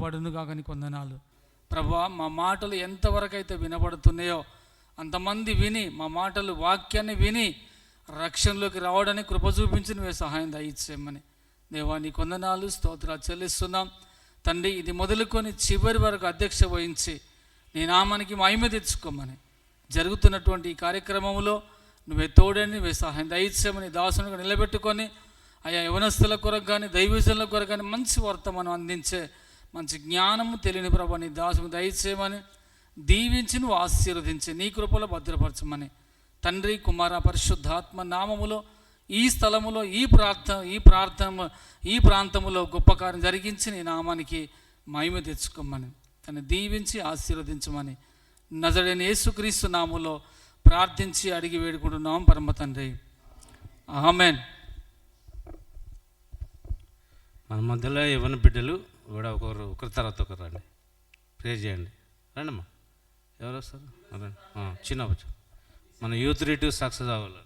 పడును కాక నీకు వందనాలు ప్రభా. మా మాటలు ఎంతవరకు అయితే వినబడుతున్నాయో అంతమంది విని మా మాటలు వాక్యాన్ని విని రక్షణలోకి రావడానికి కృప చూపించి నువ్వే సహాయం దయచేయమని దేవా నీకు వందనాలు స్తోత్రాలు చెల్లిస్తున్నాం తండ్రి. ఇది మొదలుకొని చివరి వరకు అధ్యక్ష వహించి నీ నామానికి మహిమ తెచ్చుకోమని జరుగుతున్నటువంటి ఈ కార్యక్రమంలో నువ్వే తోడని నువ్వే సహాయం దయచేయమని దాసునిగా నిలబెట్టుకొని అయా యవనస్తుల కొరకు కానీ దైవజనుల కొరకు కానీ మంచి వర్తమానం అందించే మంచి జ్ఞానము తెలియని ప్రభా నీ దాసుని దయచేయమని దీవించి నువ్వు ఆశీర్వదించి నీ కృపలో భద్రపరచమని తండ్రి కుమార పరిశుద్ధాత్మ నామములో ఈ స్థలములో ఈ ప్రాంతములో గొప్ప కార్యం జరిగించి నీ నామానికి మహిమ తెచ్చుకోమని తను దీవించి ఆశీర్వదించమని నజరేయుడైన యేసుక్రీస్తు నామములో ప్రార్థించి అడిగి వేడుకుంటున్నాం పరమ తండ్రి, ఆమేన్. మన మధ్యలో యవ్వన బిడ్డలు కూడా ఒకరి తర్వాత ఒకరు రండి, ప్రేర్ చేయండి. రండమ్మా, ఎవరు వస్తారు? చిన్న మన యూత్ రిట్రీట్ సక్సెస్ అవ్వాలి.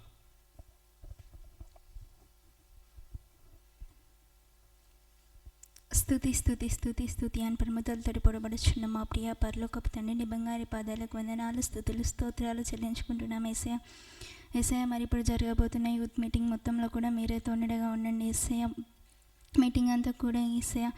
స్తుతి స్తుతి స్తుతి స్తుతి అని పరమతలతోటి పొడబడుచున్న మా ప్రియ పరలోకపు తండ్రి నీ బంగారి పాదాలకు వందనాలు స్తుతులు స్తోత్రాలు చెల్లించుకుంటున్నాం యేసయ్య. యేసయ్య మరి ఇప్పుడు జరగబోతున్న యూత్ మీటింగ్ మొత్తంలో కూడా మీరే తోడుగా ఉండండి యేసయ్య. మీటింగ్ అంతా కూడా యేసయ్య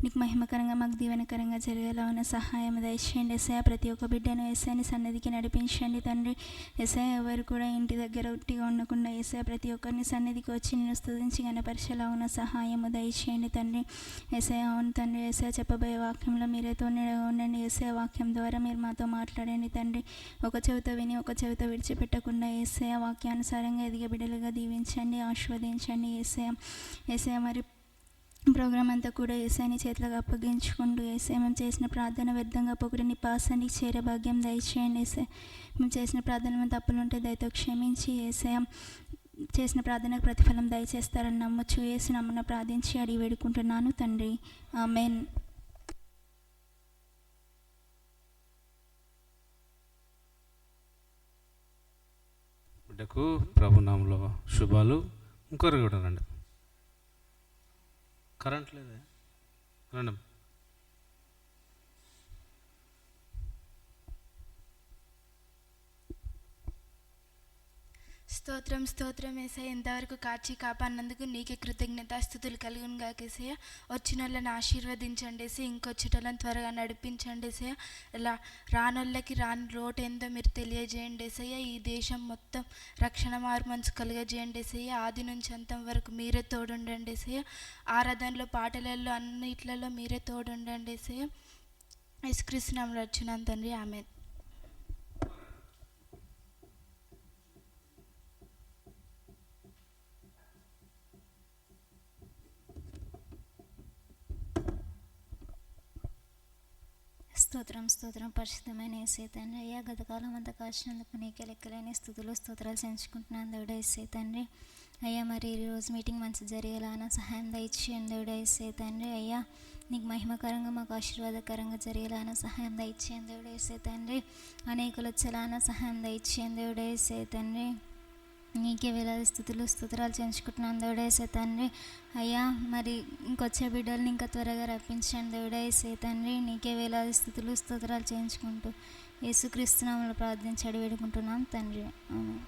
నీకు మహిమకరంగా మాకు దీవెనకరంగా జరిగేలా ఉన్న సహాయం దయచేయండి యేసయ్య. ప్రతి ఒక్క బిడ్డను యేసయ్యని సన్నిధికి నడిపించండి తండ్రి. యేసయ్య ఎవరు కూడా ఇంటి దగ్గర ఉట్టిగా ఉండకుండా యేసయ్య ప్రతి ఒక్కరిని సన్నిధికి వచ్చి నేను స్తుతించి కనపరిచేలా ఉన్న సహాయము దయచేయండి తండ్రి. యేసయ్య అవును తండ్రి, యేసయ్య చెప్పబోయే వాక్యంలో మీరే తోడుగా ఉండండి యేసయ్య. వాక్యం ద్వారా మీరు మాతో మాట్లాడండి తండ్రి. ఒక చెవిత విని ఒక చెవిత విడిచిపెట్టకుండా యేసయ్య వాక్యానుసారంగా ఎదిగే బిడ్డలుగా దీవించండి, ఆశీర్వదించండి యేసయ్య. యేసయ్య మరి ప్రోగ్రామ్ అంతా కూడా యేసయ్యని చేతులకు అప్పగించుకుంటూ యేసయ్య మేము చేసిన ప్రార్థన వ్యర్థంగా పొగిడి నీ పాసానికి చేరే భాగ్యం దయచేయండి యేసయ్య. మేము చేసిన ప్రార్థన తప్పులుంటే దయతో క్షమించి యేసయ్య చేసిన ప్రార్థనకు ప్రతిఫలం దయచేస్తారని నమ్మచ్చు. యేసు నామమున ప్రార్థించి అడిగి వేడుకుంటున్నాను తండ్రి, ఆమేన్. బిడ్డకు ప్రభునామంలో శుభాలు. ఇంకొకరు కూడా రండి. కరెంట్ లేదా? రండి. స్తోత్రం స్తోత్రం యేసయ్య. ఇంతవరకు కాచి కాపాడినందుకు నీకే కృతజ్ఞతాస్తుతులు కలుగును గాక యేసయ్య. వచ్చిన వాళ్ళని ఆశీర్వదించండి యేసయ్య. ఇంకొచ్చేటోళ్ళని త్వరగా నడిపించండి యేసయ్య. ఇలా రానోళ్ళకి రాని లోటు ఏందో మీరు తెలియజేయండి యేసయ్య. ఈ దేశం మొత్తం రక్షణ మార్మన్స్ కలుగజేయండి యేసయ్య. ఆది నుంచి అంతం వరకు మీరే తోడుండండి యేసయ్య. ఆరాధనలో పాటలలో అన్నిట్లలో మీరే తోడుండండి యేసయ్య. యేసుక్రీస్తు నామములో వచ్చున్నాను తండ్రి, ఆమేన్. స్తోత్రం స్తోత్రం పరిశుద్ధమైన యేసయ్య తండ్రి. అయ్యా గతకాలం అంతా కాచినందుకు నీకే లెక్కలేని స్థుతులు స్తోత్రాలు చెల్లించుకుంటున్నాను దేవుడా యేసయ్య తండ్రి. అయ్యా మరి ఈరోజు మీటింగ్ మంచి జరిగేలానా సహాయం దయచేయండి దేవుడా యేసయ్య తండ్రి. అయ్యా నీకు మహిమకరంగా మాకు ఆశీర్వాదకరంగా జరిగేలానా సహాయం దయచేయండి దేవుడా యేసయ్య తండ్రి. అనేకులు వచ్చేలానా సహాయం దయచేయండి దేవుడా యేసయ్య తండ్రి. నీకే వేలాది స్థుతులు స్తోత్రాలు చెల్లించుకుంటున్నాను దేవుడా యేసయ్య తండ్రి. అయ్యా మరి ఇంకొచ్చే బిడ్డల్ని ఇంకా త్వరగా రప్పించండి దేవుడా యేసయ్య తండ్రి. నీకే వేలాది స్థుతులు స్తోత్రాలు చేయించుకుంటూ యేసుక్రీస్తు నామములో ప్రార్థించి అడిగి వేడుకుంటున్నాం తండ్రి, ఆమేన్.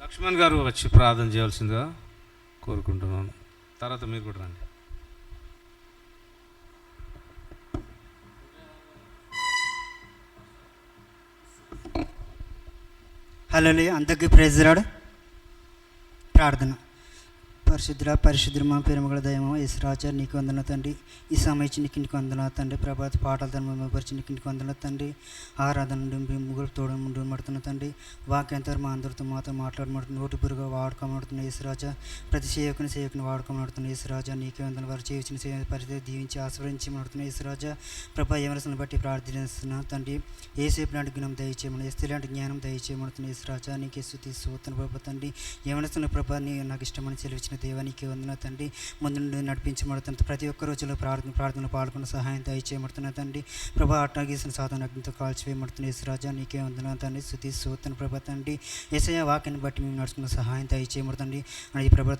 లక్ష్మణ్ గారు వచ్చి ప్రార్థన చేయాల్సిందిగా కోరుకుంటున్నాను. తర్వాత మీరు కూడా రండి. హల్లెలూయా. అందరికీ ప్రైజ్ రాడు. ప్రార్థన. పరిశుద్ర మా ప్రేమగల దయమో యేసురాజా నీకు వందన తండ్రి. ఈ సమయం నీకు వందన తండ్రి. ప్రభాత పాటలతో మేమపరిచి నీకు వందన తండ్రి. ఆరాధన నుండి ముగ్గురు తోడు ముందు పడుతున్న తండ్రి. వాక్యంతో మా అందరితో మాతో మాట్లాడమడుతుంది. నోటి పురుగా వాడుకోమడుతున్న యేసురాజా. ప్రతి సేవకుని వాడుకోమడుతున్న యేసురాజా నీకే వందన. వారు చేయించిన సేవ పరిస్థితి దీవించి ఆశ్రయించి మడుతున్న యేసురాజా. ప్రభా యవనస్తులను బట్టి ప్రార్థిస్తున్నా తండ్రి. ఏసేపు లాంటి జ్ఞానం దయచేయమని, ఎస్తు లాంటి జ్ఞానం దయచేయమడుతున్న యేసురాజా నీకే స్తుతి స్తోత్రం ప్రభా తండ్రి. యవనస్తున్న ప్రభా నీ నాకు ఇష్టమని సెలవిచ్చిన దేవా నీకే వందన తండ్రి. ముందు నుండి నడిపించబడుతున్న ప్రతి ఒక్క రోజులో ప్రార్థనలు పాల్గొన్న సహాయం దయచేయబడుతున్న తండ్రి. ప్రభా అట్టాగీసిన సాధన అగ్నితో కాల్చివేయబడుతున్న యేసురాజా నీకే వందన తండ్రి. స్తుతి స్తోత్రం ప్రభా తండ్రి. యేసయ్య వాక్యాన్ని బట్టి మేము నడుచుకున్న సహాయం దయచేయబడుతుంది. అని ప్రభా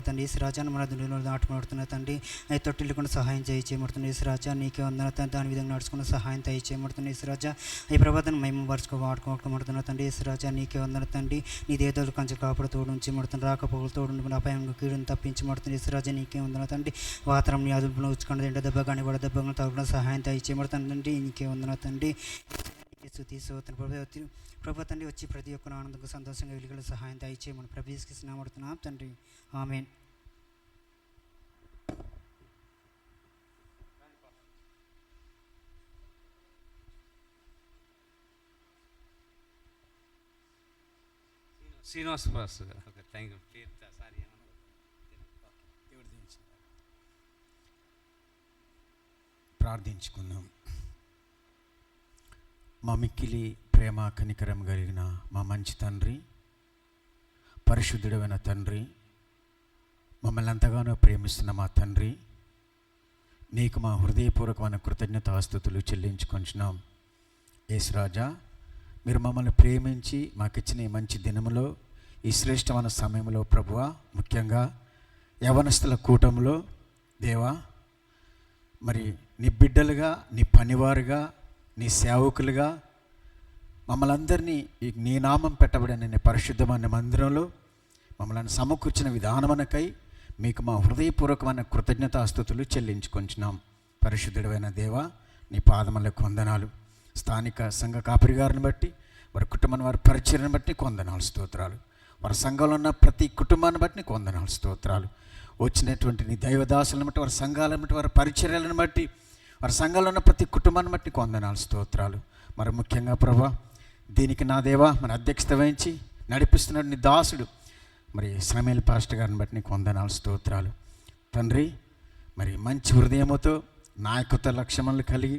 తండ్రి యేసురాజా మన దునిలో నాటబడుతున్న తండ్రి. అవి తొట్టిల్లు కూడా సహాయం దయచేయబడుతున్న యేసురాజా నీకే వందన తండ్రి. దాని విధంగా నడుచుకున్న సహాయం దయచేయబడుతున్న యేసురాజా ఈ ప్రభాతాన్ని మేము వాడుకోబడుతున్న తండ్రి. యేసురాజా నీకే వందన తండ్రి. నీ దేవతలు కంచె కాపుడు తోడు ఉంచి మడుతున్న రాకపోకలు తోడు అపాయం కీడును తప్పించి మడుతున్న యేసురాజా నీకే వందన తండ్రి. వాతరం నీ అదుపులో ఉంచుకున్న ఎండ దెబ్బ కానీ వడ దెబ్బ తగ్గడం సహాయం దయచేయబడుతున్న తండ్రి. నీకే వందన తండ్రి. ప్రభా తండ్రి వచ్చి ప్రతి ఒక్కరు ఆనందంగా సంతోషంగా వెలుగుల సహాయం దయచేయమని ప్రభుత్వం తండ్రి. ఆమేన్. Srinivas pass okay thank you. Sorry ప్రార్థించుకుందాం. మా మిక్కిలి ప్రేమ కనికరం కలిగిన మా మంచి తండ్రి, పరిశుద్ధుడైన తండ్రి, మమ్మల్ని ఎంతగానో ప్రేమిస్తున్న మా తండ్రి, నీకు మా హృదయపూర్వకమైన కృతజ్ఞతాస్తుతులు చెల్లించుకొంచున్నాం. యేసురాజా మీరు మమ్మల్ని ప్రేమించి మాకిచ్చిన ఈ మంచి దినములో, ఈ శ్రేష్టమైన సమయంలో ప్రభువా, ముఖ్యంగా యవనస్తుల కూటములో దేవా, మరి నీ బిడ్డలుగా, నీ పనివారుగా, నీ సేవకులుగా మమ్మల్ని అందరినీ నీ నామం పెట్టబడిన నీ పరిశుద్ధమైన మందిరంలో మమ్మల్ని సమకూర్చిన విధానమునకై మీకు మా హృదయపూర్వకమైన కృతజ్ఞతాస్తుతులు చెల్లించుకొంచున్నాం. పరిశుద్ధుడైన దేవా నీ పాదములకు వందనాలు. స్థానిక సంఘ కాపరి గారిని బట్టి, వారి కుటుంబాన్ని, వారి పరిచర్యను బట్టి వందనాలు స్తోత్రాలు. వారి సంఘంలో ఉన్న ప్రతి కుటుంబాన్ని బట్టి నీకు వందనాలు స్తోత్రాలు. వచ్చినటువంటి నీ దైవదాసులను బట్టి, వారి సంఘాలను బట్టి, వారి పరిచర్యలను బట్టి, వారి సంఘంలో ఉన్న ప్రతి కుటుంబాన్ని బట్టి నీకు వందనాలు స్తోత్రాలు. మరి ముఖ్యంగా ప్రభా, దీనికి నా దేవా మన అధ్యక్షత వహించి నడిపిస్తున్నాడు నీ దాసుడు మరి శ్రమేల్ పాస్టర్ గారిని బట్టి నీకు వందనాలు స్తోత్రాలు. తండ్రి, మరి మంచి హృదయముతో నాయకత్వ లక్ష్యములు కలిగి,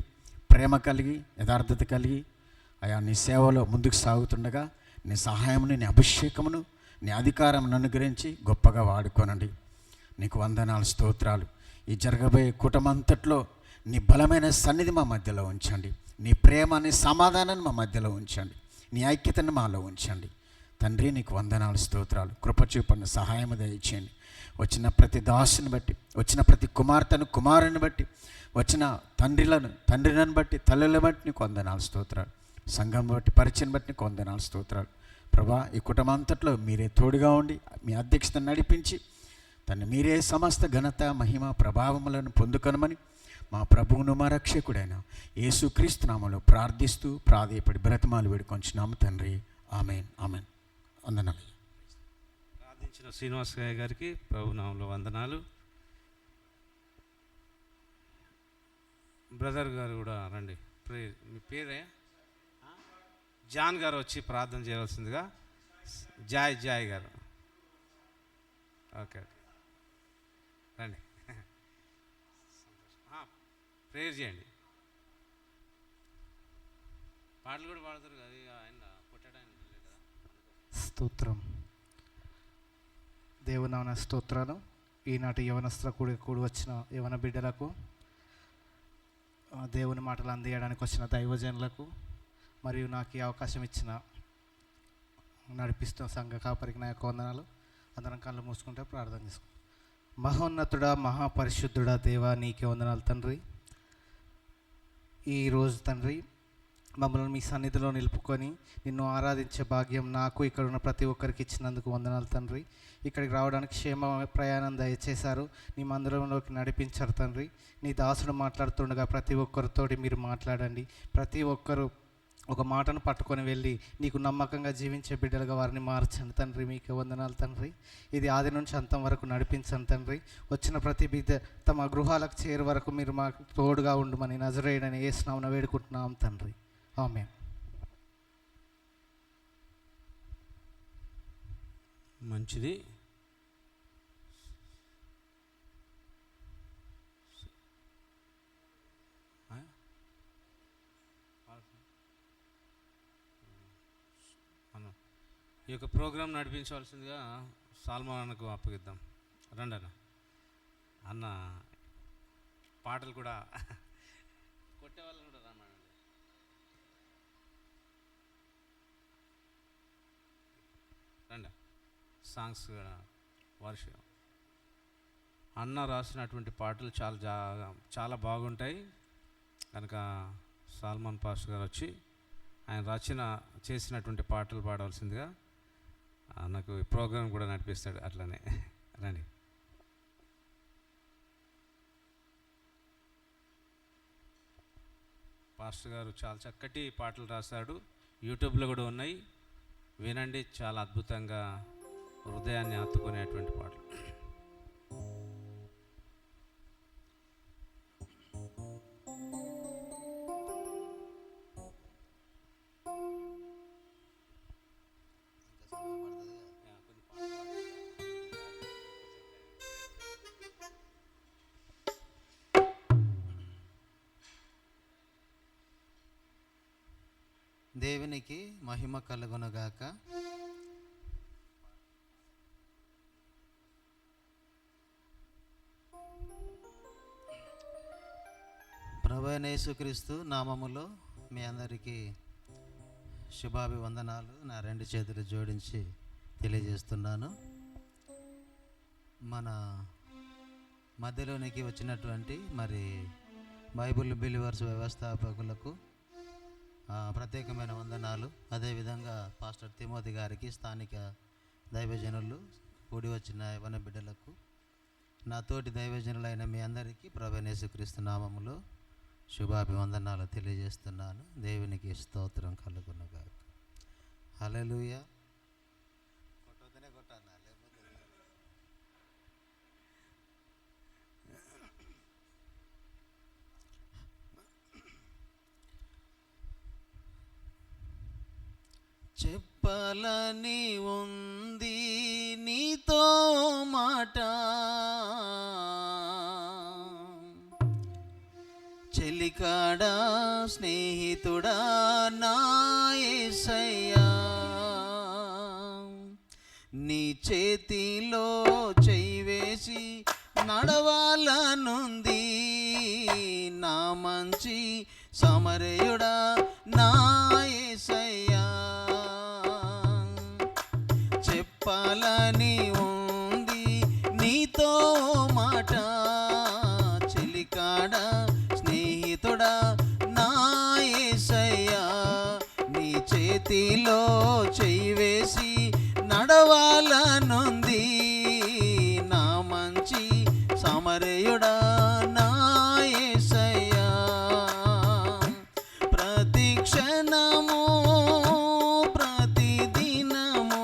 ప్రేమ కలిగి, యథార్థత కలిగి అయా నీ సేవలో ముందుకు సాగుతుండగా నీ సహాయమును, నీ అభిషేకమును, నీ అధికారమును అనుగ్రహించి గొప్పగా వాడుకోనండి. నీకు వందనాలు స్తోత్రాలు. ఈ జరగబోయే కుటుంబంతట్లో నీ బలమైన సన్నిధి మా మధ్యలో ఉంచండి. నీ ప్రేమ, నీ సమాధానాన్ని మా మధ్యలో ఉంచండి. నీ ఐక్యతను మాలో ఉంచండి. తండ్రి నీకు వందనాలు స్తోత్రాలు. కృప చూపండి, సహాయము దయచేయండి. వచ్చిన ప్రతి దాసుని బట్టి, వచ్చిన ప్రతి కుమార్తెను, కుమారుని బట్టి, వచ్చిన తండ్రిలను బట్టి, తల్లులను బట్టి నీకు వందనాలు స్తోత్రాలు. సంఘం బట్టి, పరిచయం బట్టి నీకు వందనాలు స్తోత్రాలు. ప్రభా, ఈ కుటుంబం అంతట్లో మీరే తోడుగా ఉండి మీ అధ్యక్షతను నడిపించి మీరే సమస్త ఘనత, మహిమ, ప్రభావములను పొందుకొనమని మా ప్రభువును, మా రక్షకుడైన యేసుక్రీస్తు నామములో ప్రార్థిస్తూ ప్రాధేయపడి బ్రతమాలు వేడుకొంచున్నాము తండ్రి. ఆమేన్, ఆమేన్. వందనాలు. ప్రార్థించిన శ్రీనివాస్ గారికి ప్రభు నామములో వందనాలు. బ్రదర్ గారు కూడా రండి. మీ పేరే జాన్ గారు వచ్చి ప్రార్థన చేయవలసిందిగా. జాయ్ గారు. ఓకే రండి, ప్రేయర్ చేయండి. పాటలు కూడా పాడతారు కదా, ఆయన కొట్టడానికి లేదు కదా. స్తోత్రం. దేవునామన స్తోత్రాలు. ఈనాటి యవనస్తుల కూడి వచ్చిన యవన బిడ్డలకు, దేవుని మాటలు అందియడానికి వచ్చిన దైవజనులకు, మరియు నాకు ఈ అవకాశం ఇచ్చిన నడిపిస్తున్న సంఘ కాపరికి నా యొక్క వందనాలు. అందరం కళ్ళు మూసుకుంటే ప్రార్థన చేసుకుంటాం. మహోన్నతుడా, మహాపరిశుద్ధుడా దేవా నీకే వందనాలు తండ్రి. ఈరోజు తండ్రి మమ్మల్ని మీ సన్నిధిలో నిలుపుకొని నిన్ను ఆరాధించే భాగ్యం నాకు, ఇక్కడ ఉన్న ప్రతి ఒక్కరికి ఇచ్చినందుకు వందనాలు తండ్రి. ఇక్కడికి రావడానికి క్షేమ ప్రయాణం దయచేశారు, నీ మందిరంలోకి నడిపించారు తండ్రి. నీ దాసుడు మాట్లాడుతుండగా ప్రతి ఒక్కరితోటి మీరు మాట్లాడండి. ప్రతి ఒక్కరు ఒక మాటను పట్టుకొని వెళ్ళి నీకు నమ్మకంగా జీవించే బిడ్డలుగా వారిని మార్చండి తండ్రి. మీకు వందనాలు తండ్రి. ఇది ఆది నుంచి అంతం వరకు నడిపించండి తండ్రి. వచ్చిన ప్రతి బిడ్డ తమ గృహాలకు చేరే వరకు మీరు మాకు తోడుగా ఉండమని నజరేయుడని యేసు నామమున వేడుకుంటున్నాం తండ్రి. ఆమేన్. మంచిది. ఈ యొక్క ప్రోగ్రాం నడిపించవలసిందిగా సాల్మాన్కు అప్పగిద్దాం. రండి అన్న. అన్న పాటలు కూడా కొట్టే వాళ్ళని కూడా రమ్మనండి. రండి, సాంగ్స్ కూడా వర్షం. అన్న రాసినటువంటి పాటలు చాలా బాగుంటాయి కనుక సాల్మన్ పాస్టర్ గారు వచ్చి ఆయన చేసినటువంటి పాటలు పాడవలసిందిగా నాకు ప్రోగ్రాం కూడా నడిపిస్తాడు. అట్లనే రండి. పాస్టర్ గారు చాలా చక్కటి పాటలు రాశాడు, యూట్యూబ్లో కూడా ఉన్నాయి, వినండి. చాలా అద్భుతంగా హృదయాన్ని హత్తుకునేటువంటి పాటలు. దేవునికి మహిమ కలుగునుగాక. ప్రభువైన యేసుక్రీస్తు నామములో మీ అందరికీ శుభాభివందనాలు నా రెండు చేతులు జోడించి తెలియజేస్తున్నాను. మన మధ్యలోనికి వచ్చినటువంటి మరి బైబిల్ బిలీవర్స్ వ్యవస్థాపకులకు ప్రత్యేకమైన వందనాలు. అదేవిధంగా పాస్టర్ తిమోతి గారికి, స్థానిక దైవజనులు, కూడి వచ్చిన యవ్వన బిడ్డలకు, నా తోటి దైవజనులైన మీ అందరికీ ప్రభువైన యేసుక్రీస్తు నామములో శుభాభివందనాలు తెలియజేస్తున్నాను. దేవునికి స్తోత్రం కలుగునుగాక. హల్లెలూయా. కొట్టొద్దనే కొట్టానా లేకపోతే చెప్పాలని ఉంది నీతో మాట, చెలికాడా స్నేహితుడా నా యేసయ్యా, నీ చేతిలో చెయ్యి వేసి నడవాలనుంది నా మంచి సమరయుడా నా యేసయ్యా. చెప్పాలని ఉంది నీతో మాట, చెలికాడా స్నేహితుడా నా యేసయ్యా, నీ చేతిలో చెయ్యి వేసి నడవాలనుంది నా మంచి సమరయుడా నా యేసయ్యా. ప్రతి క్షణము ప్రతి దినము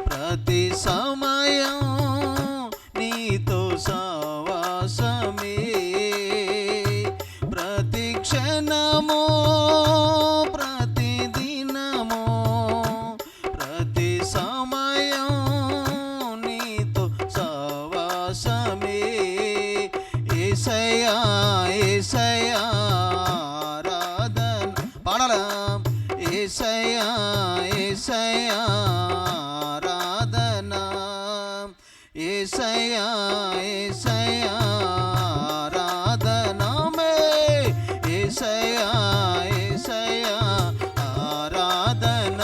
ప్రతి సమయం నీతో సావాసమే, ప్రతి క్షణము ప్రతి దినము ప్రతి సమయం నీతో సావాసమే. యేసయ్యా యేసయ్యా ఆరాధన పాడాలా. యేసయ్యా యేసయ్యా ఆరాధన, యేసయ్యా యేసయ్యా ఆరాధనమే, యేసయ్యా యేసయ్యా ఆరాధన.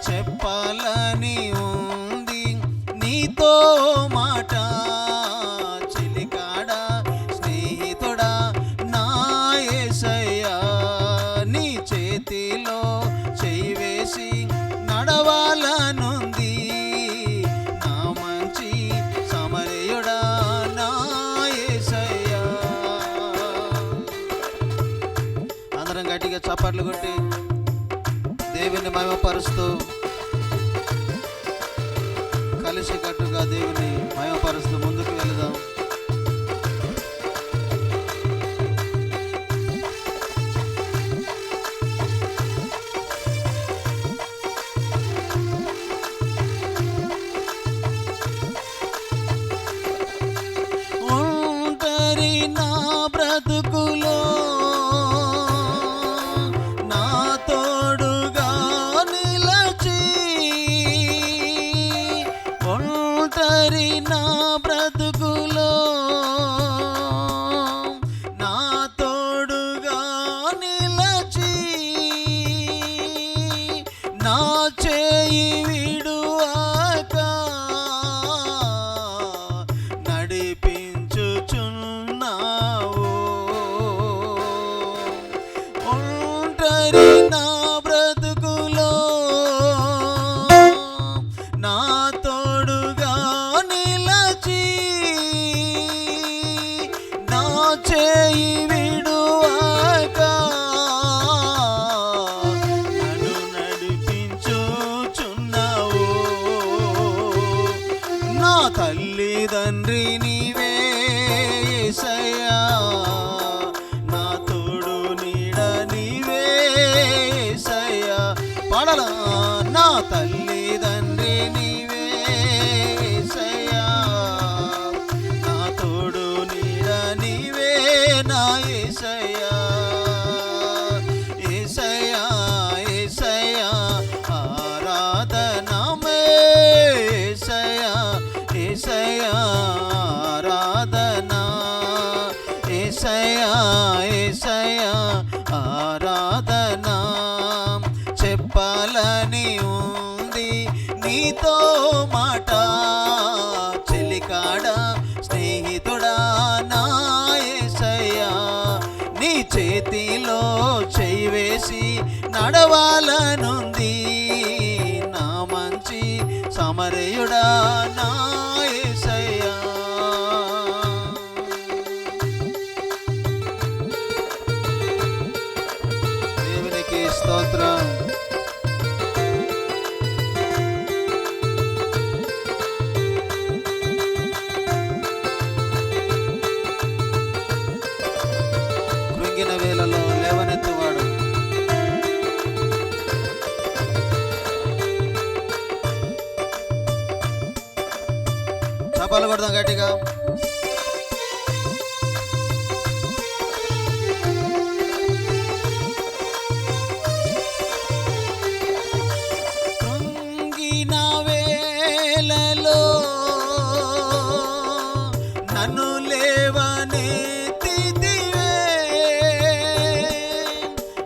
చెప్పాలని ఉంది నీతో మాట, చెలికాడా స్నేహితుడా నా యేసయ్యా, నీ చేతిలో చెయ్యి వేసి నడవాలనుంది నా మంచి సమరయుడా నా యేసయ్యా. అందరం గట్టిగా చప్పట్లు కొట్టి దేవుని మహిమపరుస్తూ కలిసికట్టుగా దేవుని మహిమపరుస్తూ ముందుకు వెళదాం. ఒంటరి నా బ్రతుకులో నా తోడుగా నిలచి, ఒంటరి నా బ్రతుకులో నా తోడుగా నిలచి నా చేయి విడువక నన్ను నడిపించుచున్నావు. నా తల్లిదండ్రి నీవే యేసయ్యా, నా తోడు నీడ నీవే యేసయ్యా. పాడాల నా తల్లిదండ్రి నీవే యేసయ్యా, నా తోడు నీడ నీవే నా యేసయ్యా. యేసయ్యా యేసయ్యా ఆరాధనమే యేసయ్యా, యేసయ్యా ఆరాధనా, యేసయ్యా యేసయ్యా ఆరాధనా. చెప్పాలని ఉంది నీతో మాట, చెలికాడ స్నేహితుడా నా యేసయ్యా. నీ చేతిలో చేయి వేసి నడవాలనుంది నా మంచి సమరయుడా నా యేసయ్యా. దేవునికి స్తోత్రం. కృంగిన వేళలో లేవనెత్తువాడు, చపాలు కొడదాం గట్టిగా. కృంగిన వేళలో నన్ను లేవనెత్తితివే,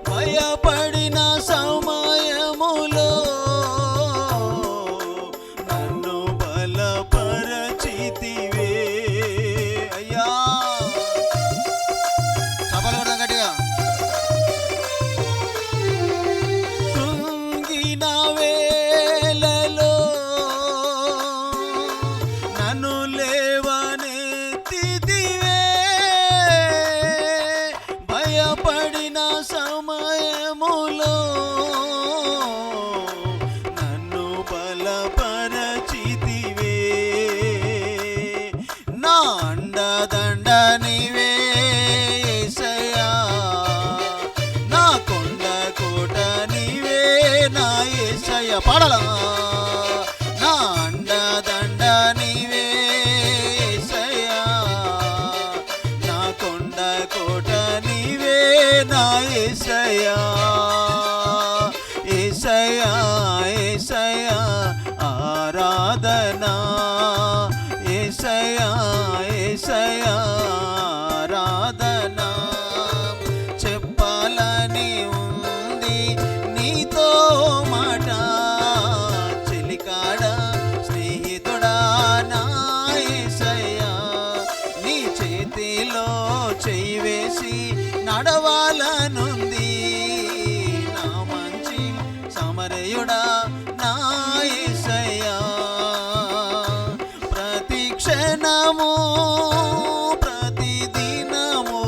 భయపడిన సమయములో నన్ను బలపరచితివే అయ్యా. చపాలు కొడదాం గట్టిగా. కృంగిన వేళలో నన్ను లేవనెత్తితివే, భయపడిన సమయములో నన్ను బలపరచితివే. నా అండదండ నీవే యేసయ్యా, నా కొండ కోట నీవే నా యేసయ్యా. పాడాలా నా అండదండ నీవే యేసయ్యా, నా కొండ కోట నీవే నా యేసయ్యా. యేసయ్యా యేసయ్యా ఆరాధనా, యేసయ్యా యేసయ్యా ఆరాధనా. చెప్పాలని ఉంది నీతో మాట, చెలికాడ స్నేహితుడా నా యేసయ్యా. నీ చేతిలో చేయి వేసి నడవాలనుంది నా మంచి సమరయుడా నా యేసయ్యా. ప్రతి క్షణము ప్రతి దినము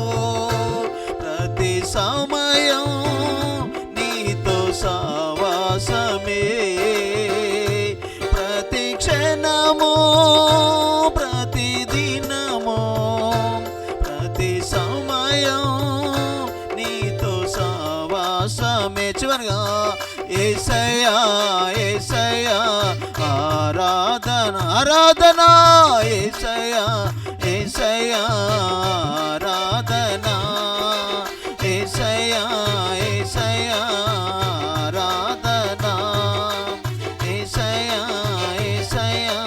ప్రతి సమయం నీతో సావాసమే. ప్రతి క్షణము ప్రతి దినము ప్రతి సమయం నీతో సావాసమే. చివరిగా యేసయ్యా యేసయ్యా ఆరాధన ఆరాధన, యేసయ్యా యేసయ్యా ఆరాధన, యేసయ్యా యేసయ్యా ఆరాధన, యేసయ్యా యేసయ్యా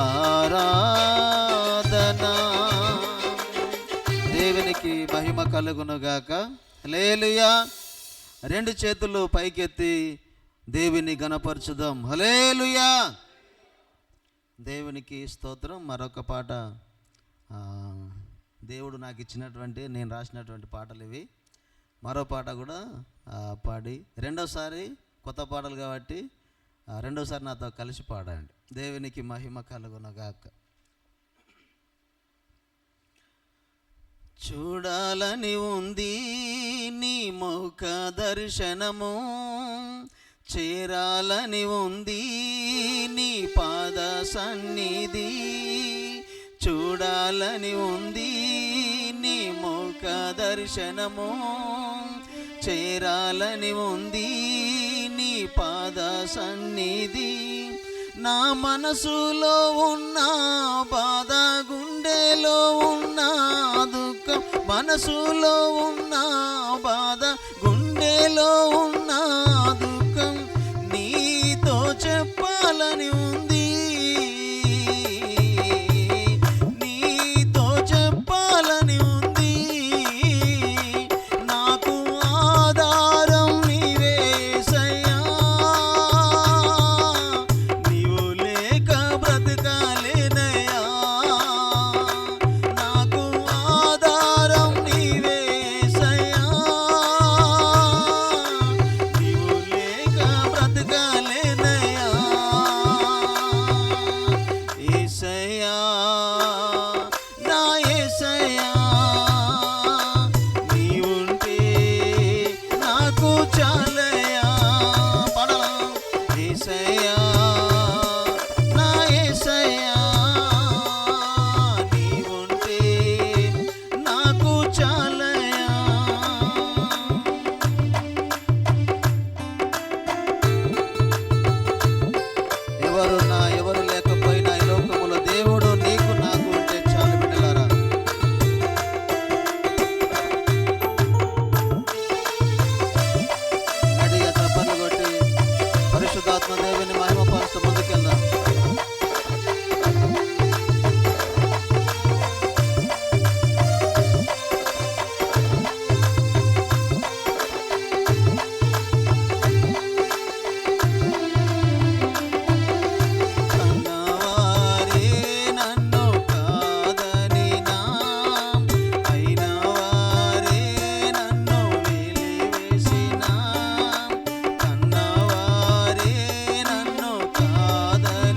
ఆరాధన. దేవునికి మహిమ కలుగునుగాక. హల్లెలూయా. రెండు చేతులు పైకెత్తి దేవుని గణపరచుదాం. హల్లెలూయా. దేవునికి స్తోత్రం. మరొక పాట దేవుడు నాకు ఇచ్చినటువంటి నేను రాసినటువంటి పాటలు ఇవి. మరో పాట కూడా పాడి రెండోసారి కొత్త పాటలు కాబట్టి రెండోసారి నాతో కలిసి పాడండి. దేవునికి మహిమ కలుగునగాక. చూడాలని ఉంది నీ ముఖ దర్శనము, చేరాలని ఉంది నీ పాద సన్నిధి, చూడాలని ఉంది నీ ముఖ దర్శనము, చేరాలని ఉంది నీ పాద సన్నిధి. నా మనసులో ఉన్న బాధ, గుండెలో ఉన్న దుఃఖం, మనసులో ఉన్న బాధ, గుండెలో ఉన్న దుఃఖం నీతో చెప్పాలని ఉంది, నీతో చెప్పాలని ఉంది. నాకు ఆధారం నీవేసయ్యా, నీవు లేక బ్రతకాలేనయ్యా. నాకు ఆధారం నీవేసయ్యా, నీవు లేక బ్రతకాలేనయ్యా. యేసయ్యా, నా యేసయ్యా, నీవుంటే నాకు చాలయ్యా. పాడాలా? యేసయ్యా, నా యేసయ్యా, నీవుంటే నాకు చాలయ్యా. ఎవరు లేకపోయినా ఈ లోకములో దేవుడు నీకు నాకు ఉంటే చాలు బిడ్డలారా. గట్టిగా చప్పట్లు కొట్టి పరిశుద్ధాత్మ దేవుని మహిమపరుస్తూ ముందుకెళ్దాం. కన్నవారే నన్ను కాదనినా, అయిన వారే నన్ను వెలివేసినా, కన్నవారే నన్ను కాదనినా,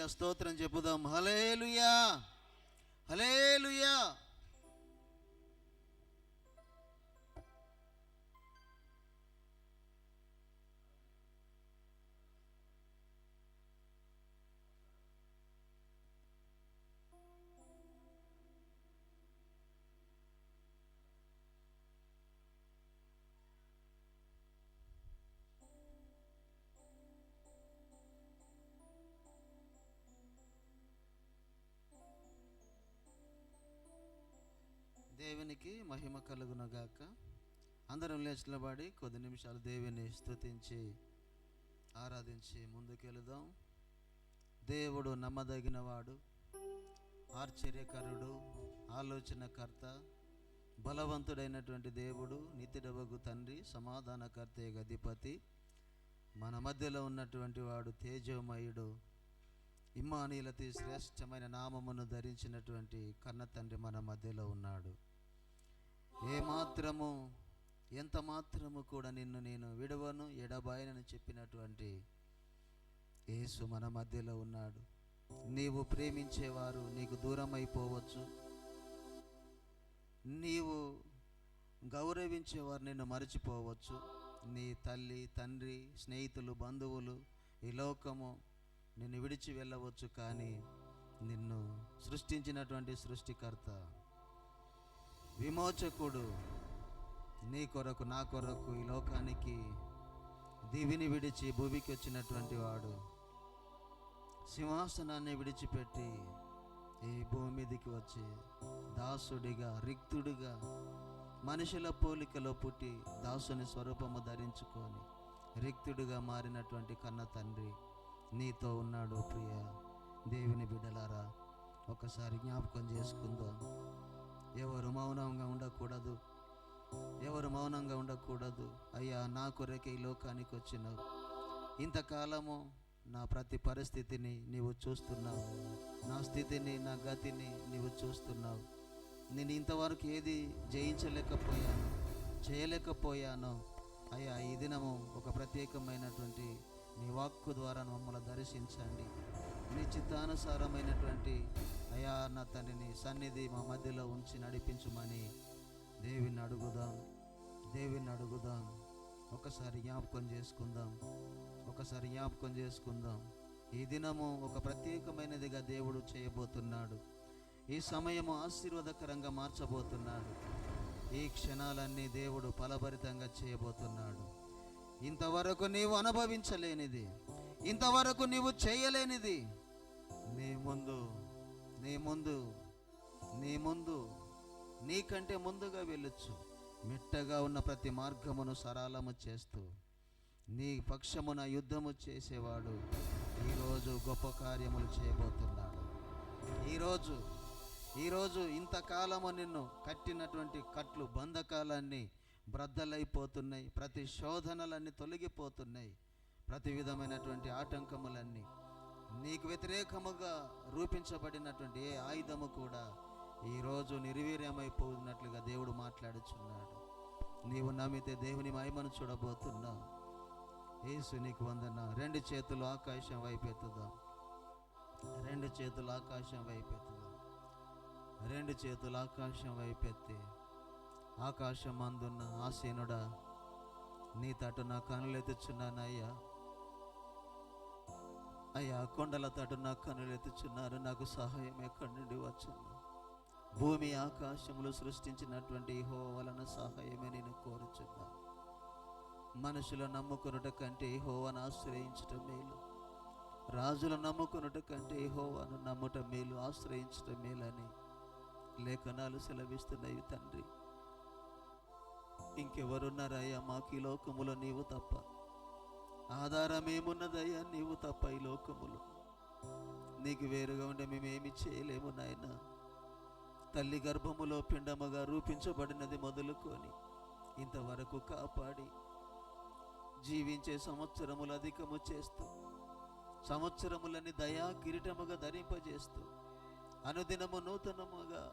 గట్టిగా స్తోత్రం చెప్పుదాం. హల్లెలూయా, హల్లెలూయా. దేవునికి మహిమ కలుగునగాక. అందరం లేచి నిలబడి కొద్ది నిమిషాలు దేవుని స్తుతించి ఆరాధించి ముందుకెళదాం. దేవుడు నమ్మదగినవాడు, ఆశ్చర్యకరుడు, ఆలోచనకర్త, బలవంతుడైనటువంటి దేవుడు, నిత్యుడవగు తండ్రి, సమాధానకర్త, అధిపతి, మన మధ్యలో ఉన్నటువంటి వాడు, తేజోమయుడు, ఇమ్మానుయేలతి శ్రేష్టమైన నామమును ధరించినటువంటి కన్న తండ్రి మన మధ్యలో ఉన్నాడు. ఏమాత్రము ఎంత మాత్రము కూడా నిన్ను నేను విడవను ఎడబాయనని చెప్పినటువంటి యేసు మన మధ్యలో ఉన్నాడు. నీవు ప్రేమించేవారు నీకు దూరం అయిపోవచ్చు, నీవు గౌరవించేవారు నిన్ను మరచిపోవచ్చు, నీ తల్లి తండ్రి స్నేహితులు బంధువులు ఈ లోకము నిన్ను విడిచి వెళ్ళవచ్చు. కానీ నిన్ను సృష్టించినటువంటి సృష్టికర్త, విమోచకుడు, నీ కొరకు నా కొరకు ఈ లోకానికి దివిని విడిచి భూమికి వచ్చినటువంటి వాడు, సింహాసనాన్ని విడిచిపెట్టి ఈ భూమి మీదకి వచ్చి దాసుడిగా రిక్తుడిగా మనుషుల పోలికలో పుట్టి దాసుని స్వరూపము ధరించుకొని రిక్తుడిగా మారినటువంటి కన్న తండ్రి నీతో ఉన్నాడు. ప్రియ దేవుని బిడ్డలారా, ఒకసారి జ్ఞాపకం చేసుకుందాం. ఎవరు మౌనంగా ఉండకూడదు, ఎవరు మౌనంగా ఉండకూడదు. అయ్యా, నా కొరకే ఈ లోకానికి వచ్చినావు, ఇంతకాలము నా ప్రతి పరిస్థితిని నీవు చూస్తున్నావు, నా స్థితిని నా గతిని నీవు చూస్తున్నావు. నేను ఇంతవరకు ఏది జయించలేకపోయాను, చేయలేకపోయాను. అయ్యా, ఈ దినము ఒక ప్రత్యేకమైనటువంటి నీ వాక్కు ద్వారా మమ్మల్ని దర్శించండి. నీ చిత్తానుసారమైనటువంటి అయ్యా నా తండ్రిని సన్నిధి మా మధ్యలో ఉంచి నడిపించుమని దేవుని అడుగుదాం, దేవుని అడుగుదాం. ఒకసారి జ్ఞాపకం చేసుకుందాం, ఒకసారి జ్ఞాపకం చేసుకుందాం. ఈ దినము ఒక ప్రత్యేకమైనదిగా దేవుడు చేయబోతున్నాడు. ఈ సమయము ఆశీర్వాదకరంగా మార్చబోతున్నాడు. ఈ క్షణాలన్నీ దేవుడు ఫలభరితంగా చేయబోతున్నాడు. ఇంతవరకు నీవు అనుభవించలేనిది, ఇంతవరకు నీవు చేయలేనిది నీ ముందు నీ ముందు నీ ముందు నీకంటే ముందుగా వెళ్ళొచ్చు. మెట్టగా ఉన్న ప్రతి మార్గమును సరళము చేస్తూ నీ పక్షమున యుద్ధము చేసేవాడు ఈరోజు గొప్ప కార్యములు చేయబోతున్నాడు. ఈరోజు ఇంతకాలము నిన్ను కట్టినటువంటి కట్లు బంధకాలన్నీ బ్రద్దలైపోతున్నాయి, ప్రతి శోధనలన్నీ తొలగిపోతున్నాయి, ప్రతి విధమైనటువంటి ఆటంకములన్నీ నీకు వ్యతిరేకముగా రూపించబడినటువంటి ఏ ఆయుధము కూడా ఈరోజు నిర్వీర్యమైపోతున్నట్లుగా దేవుడు మాట్లాడుచున్నాడు. నీవు నమ్మితే దేవుని మహిమను చూడబోతున్నావు. యేసు నీకు వందన. రెండు చేతులు ఆకాశం వైపెత్తుదాం, రెండు చేతులు ఆకాశం వైపెత్తుదాం, రెండు చేతులు ఆకాశం వైపెత్తి ఆకాశం అందున్న ఆసీనుడా, నీ తటు నా కనులెత్తుచున్నానయ్యా. అయ్యా, కొండల తటు నా కనులెత్తుచున్నారు, నాకు సహాయం ఎక్కడి నుండి వచ్చును? భూమి ఆకాశములు సృష్టించినటువంటి యెహోవా వలన సహాయమే నేను కోరుచున్నాను. మనుషుల నమ్ముకొనుట కంటే యెహోవాను ఆశ్రయించటం మేలు, రాజుల నమ్ముకొనుట కంటే యెహోవాను నమ్ముట మేలు, ఆశ్రయించటం మేలని లేఖనాలు సెలవిస్తున్నాయి. తండ్రి, ఇంకెవరున్నారయ్యా మాకు ఈ లోకములో? నీవు తప్ప. ఆధారం ఏమున్నదయ్యా? నీవు తప్ప ఈ లోకములో. నీకు వేరుగా ఉండే మేమేమి చేయలేము నాయన. తల్లి గర్భములో పిండముగా రూపించబడినది మొదలుకొని ఇంతవరకు కాపాడి జీవించే సంవత్సరములు అధికము చేస్తూ, సంవత్సరములని దయా కిరీటముగా ధరింపజేస్తూ, అనుదినము నూతనముగా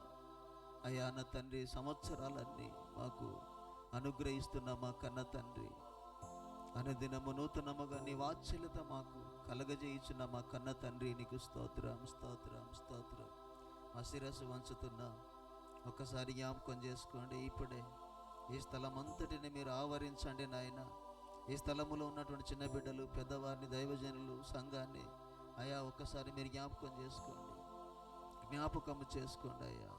అయా నా తండ్రి సంవత్సరాలన్నీ మాకు అనుగ్రహిస్తున్న మా కన్న తండ్రి, అనుదినము నూతనముగా నీ వాత్సల్యత మాకు కలగజేయుచున్న మా కన్న తండ్రి నీకు స్తోత్రం స్తోత్రం స్తోత్రం. మా శిరస్సు వంచుతున్నా ఒక్కసారి జ్ఞాపకం చేసుకోండి. ఇప్పుడే ఈ స్థలం అంతటిని మీరు ఆవరించండి నాయన. ఈ స్థలములో ఉన్నటువంటి చిన్న బిడ్డలు, పెద్దవారిని, దైవజనులు, సంఘాన్ని అయ్యా ఒక్కసారి మీరు జ్ఞాపకం చేసుకోండి, జ్ఞాపకము చేసుకోండి అయ్యా.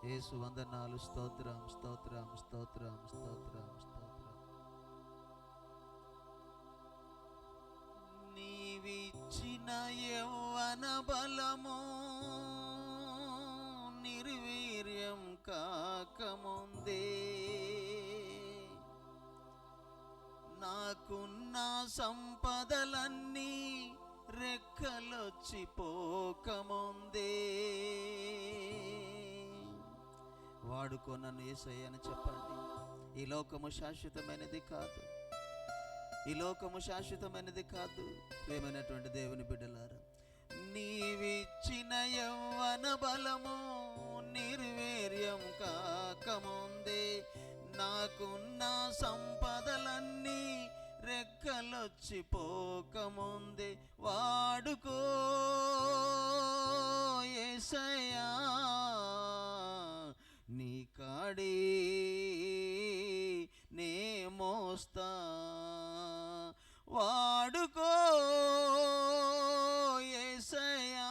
యేసు వందనాలు. స్తోత్రం స్తోత్రం స్తోత్రం స్తోత్రం స్తోత్రం. నీవిచ్చిన యవ్వన బలము నిర్వీర్యం కాకముందే నాకున్న సంపదలన్నీ రెక్కలొచ్చి పోకముందే వాడుకో నన్ను యేసయ్య అని చెప్పండి. ఈ లోకము శాశ్వతమైనది కాదు, ఈ లోకము శాశ్వతమైనది కాదు. ప్రియమైనటువంటి దేవుని బిడ్డలారా, నీవిచ్చిన యవ్వన బలము నిర్వీర్యం కాకముందే నాకున్న సంపదలన్నీ రెక్కలొచ్చి పోకముందే వాడుకో యేసయ్యా. నీ కాడి నే మోస్తా వాడుకో యేసయ్యా.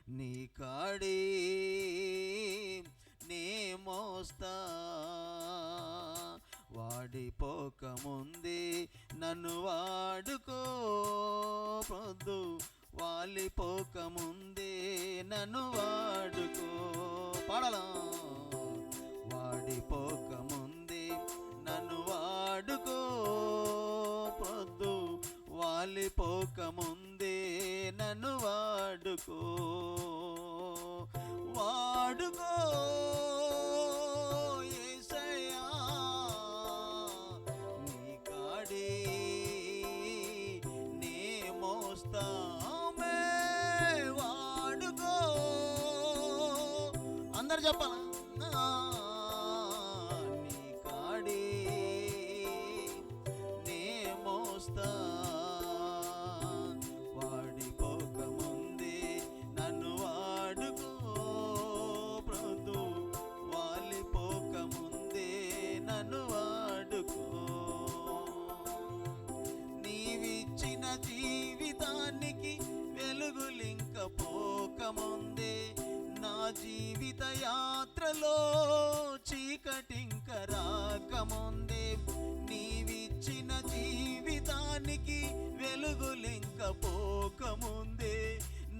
నీ కాడి నే మోస్తా వాడిపోకముందే నన్ను వాడుకో. పొద్దు వాలిపోకముందే నన్ను వాడుకో. పాడలా. వాడిపోకముందే నన్ను వాడుకో, పొద్దు వాలిపోకముందే నన్ను వాడుకో. వాడుకో యేసయ్యా. నీ కాడి నే మోస్తా వాడుకో. అందరు చెప్పాలా? నీ కాడి నే మోస్తా వాడిపోకముందే నన్ను వాడుకో. ప్రొద్దు వాలిపోకముందే నన్ను వాడుకో. నీవిచ్చిన జీవితానికి వెలుగులింక పోకముందే నా జీవిత యాత్రలో చీకటింక రాకముందే నీవిచ్చిన జీవితానికి వెలుగులింక పోకముందే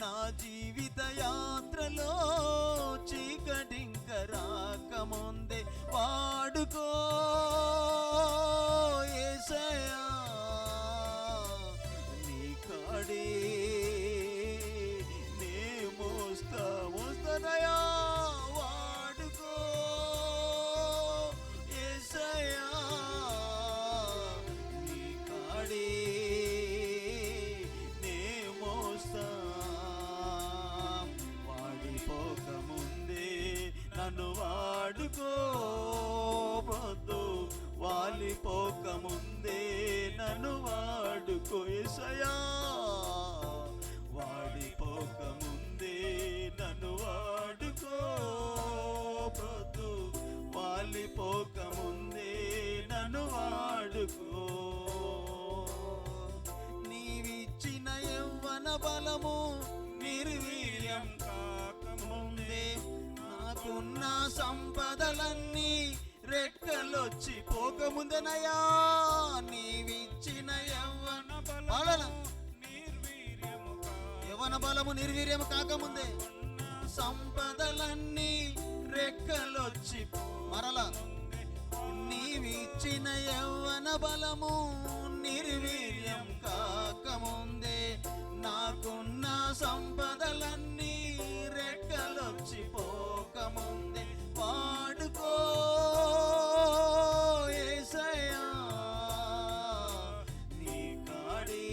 నా జీవిత యాత్రలో చీకటింక రాకముందే వాడుకో యేసయ్యా. నీ కాడి నే మోస్తానయా. వాడుకో యేసయ్యా. నీ కాడి నే మోస్తా వాడిపోకముందే నన్ను వాడుకో. పొద్దు వాలిపోకముందే నన్ను వాడుకో యేసయ్యా. వాడిపోకముందే నన్ను వాడుకో, పొద్దు వాలిపోకముందే నన్ను వాడుకో. నీవిచ్చిన యవ్వన బలము నిర్వీర్యం కాకముందే నాకున్న సంపదలన్నీ రెక్కలొచ్చి పోకముందనయా. నీవిచ్చిన యవ్వన బలము నిర్వీర్యము కాకముందే సంపదలన్నీ రెక్కలొచ్చి మరలా. నీవిచ్చిన యవ్వన బలము నిర్వీర్యం కాకముందే నాకున్న సంపదలన్నీ రెక్కలొచ్చి పోకముందే వాడుకో యేసయ్యా. నీ కాడి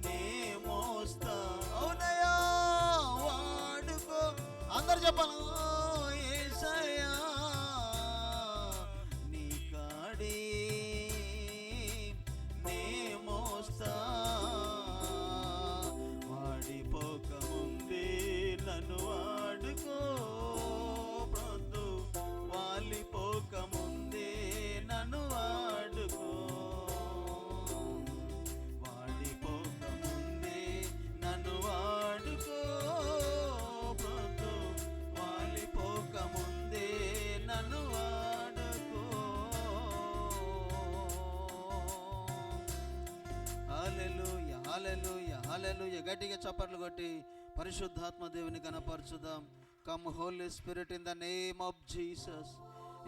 నే మోస్తా. అవునయ్యా. వాడుకో. అందరు చెప్పాలి. యేసయ్యా. నీ కాడి హల్లెలూయా. గట్టిగా చప్పట్లు కొట్టి పరిశుద్ధాత్మ దేవుని కనపరచుదాం. Come holy spirit in the name of Jesus.